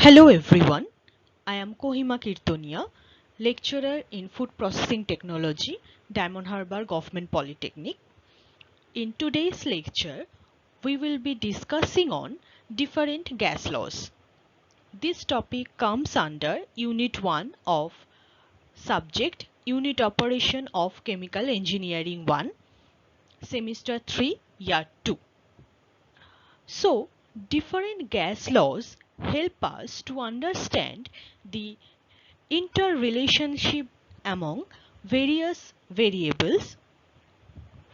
Hello everyone, I am Kohima Kirtonia, lecturer in Food Processing Technology, Diamond Harbour Government Polytechnic. In today's lecture, we will be discussing on different gas laws. This topic comes under Unit 1 of Subject Unit Operation of Chemical Engineering 1, Semester 3, Year 2. So, different gas laws help us to understand the interrelationship among various variables,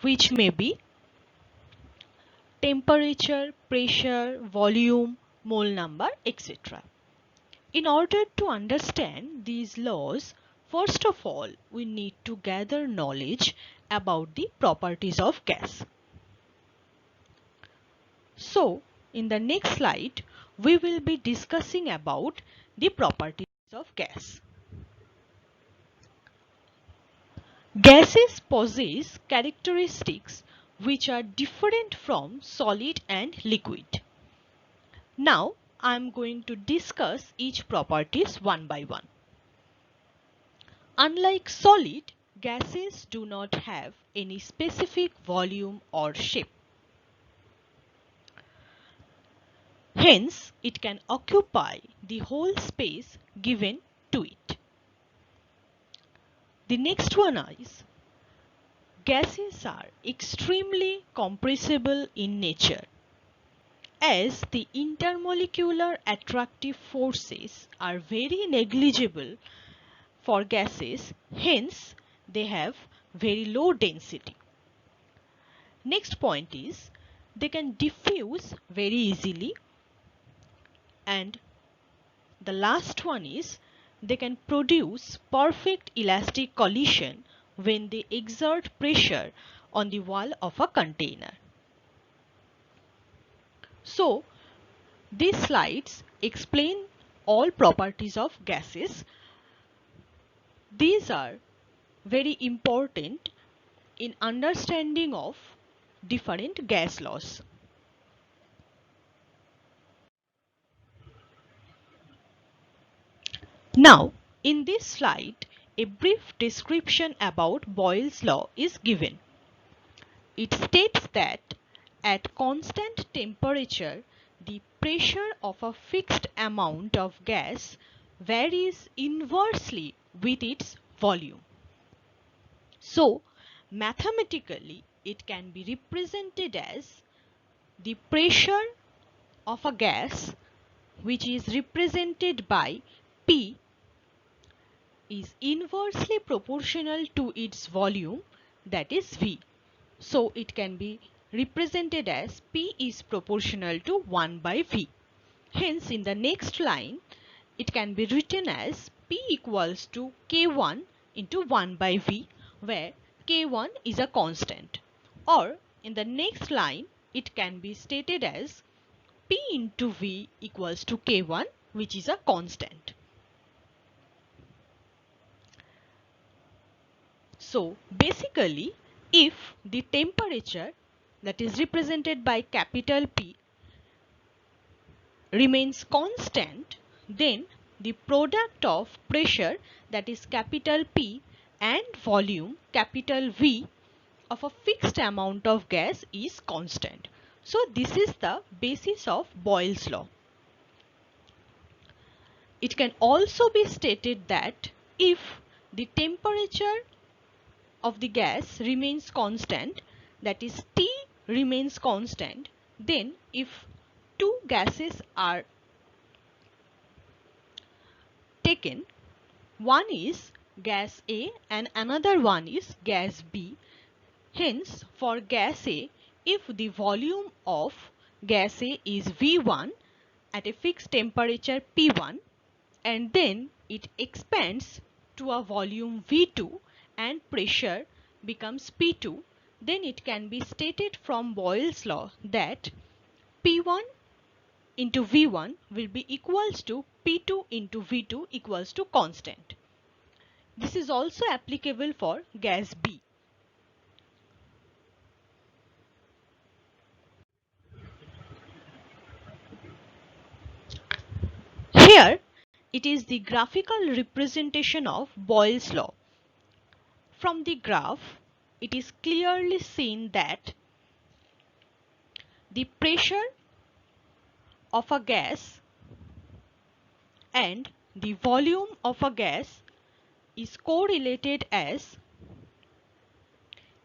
which may be temperature, pressure, volume, mole number, etc. In order to understand these laws, first of all, we need to gather knowledge about the properties of gas. So, in the next slide, we will be discussing about the properties of gas. Gases possess characteristics which are different from solid and liquid. Now, I am going to discuss each properties one by one. Unlike solid, gases do not have any specific volume or shape. Hence, it can occupy the whole space given to it. The next one is gases are extremely compressible in nature. As the intermolecular attractive forces are very negligible for gases, hence they have very low density. Next point is they can diffuse very easily, and the last one is they can produce perfect elastic collision when they exert pressure on the wall of a container. So, these slides explain all properties of gases. These are very important in understanding of different gas laws. Now, in this slide, a brief description about Boyle's law is given. It states that at constant temperature, the pressure of a fixed amount of gas varies inversely with its volume. So, mathematically, it can be represented as the pressure of a gas, which is represented by P, is inversely proportional to its volume, that is V. So it can be represented as P is proportional to 1 by V. Hence, in the next line, it can be written as P equals to K1 into 1 by V, where K1 is a constant. Or in the next line, it can be stated as P into V equals to K1, which is a constant. So basically, if the temperature, that is represented by capital P, remains constant, then the product of pressure, that is capital P, and volume, capital V, of a fixed amount of gas is constant. So this is the basis of Boyle's law. It can also be stated that if the temperature of the gas remains constant, that is T remains constant, then if two gases are taken, one is gas A and another one is gas B. Hence, for gas A, if the volume of gas A is V1 at a fixed temperature P1, and then it expands to a volume V2 and pressure becomes P2, then it can be stated from Boyle's law that P1 into V1 will be equals to P2 into V2 equals to constant. This is also applicable for gas B. Here it is the graphical representation of Boyle's law. From the graph, it is clearly seen that the pressure of a gas and the volume of a gas is correlated as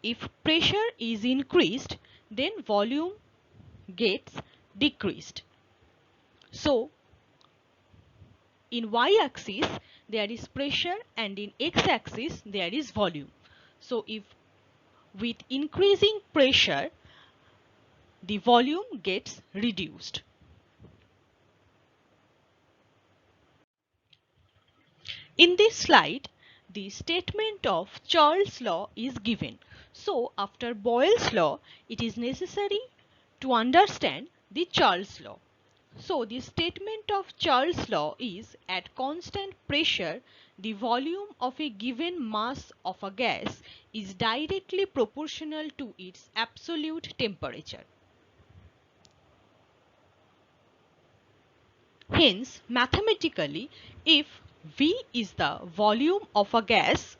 if pressure is increased, then volume gets decreased. So, in y-axis there is pressure and in x-axis there is volume. So, if with increasing pressure the volume gets reduced. In this slide, the statement of Charles' law is given. So, after Boyle's law, it is necessary to understand the Charles' law. So, the statement of Charles' law is at constant pressure, the volume of a given mass of a gas is directly proportional to its absolute temperature. Hence, mathematically, if V is the volume of a gas,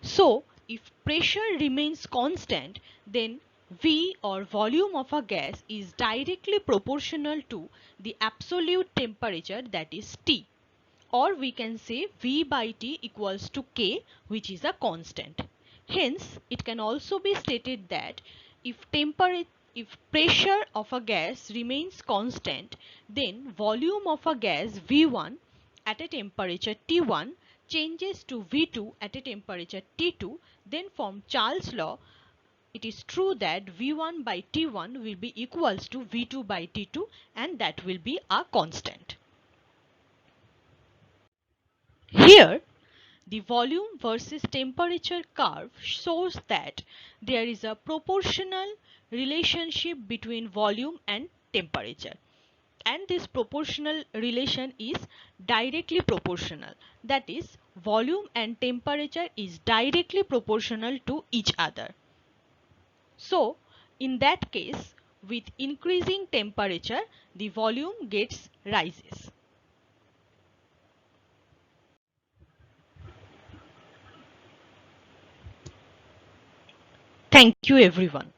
so if pressure remains constant, then V or volume of a gas is directly proportional to the absolute temperature, that is T, or we can say V by T equals to K, which is a constant. Hence, it can also be stated that if pressure of a gas remains constant, then volume of a gas V1 at a temperature T1 changes to V2 at a temperature T2. Then from Charles' law, it is true that V1 by T1 will be equals to V2 by T2, and that will be a constant. Here, the volume versus temperature curve shows that there is a proportional relationship between volume and temperature. And this proportional relation is directly proportional. That is, volume and temperature is directly proportional to each other. So, in that case, with increasing temperature, the volume gets rises. Thank you everyone.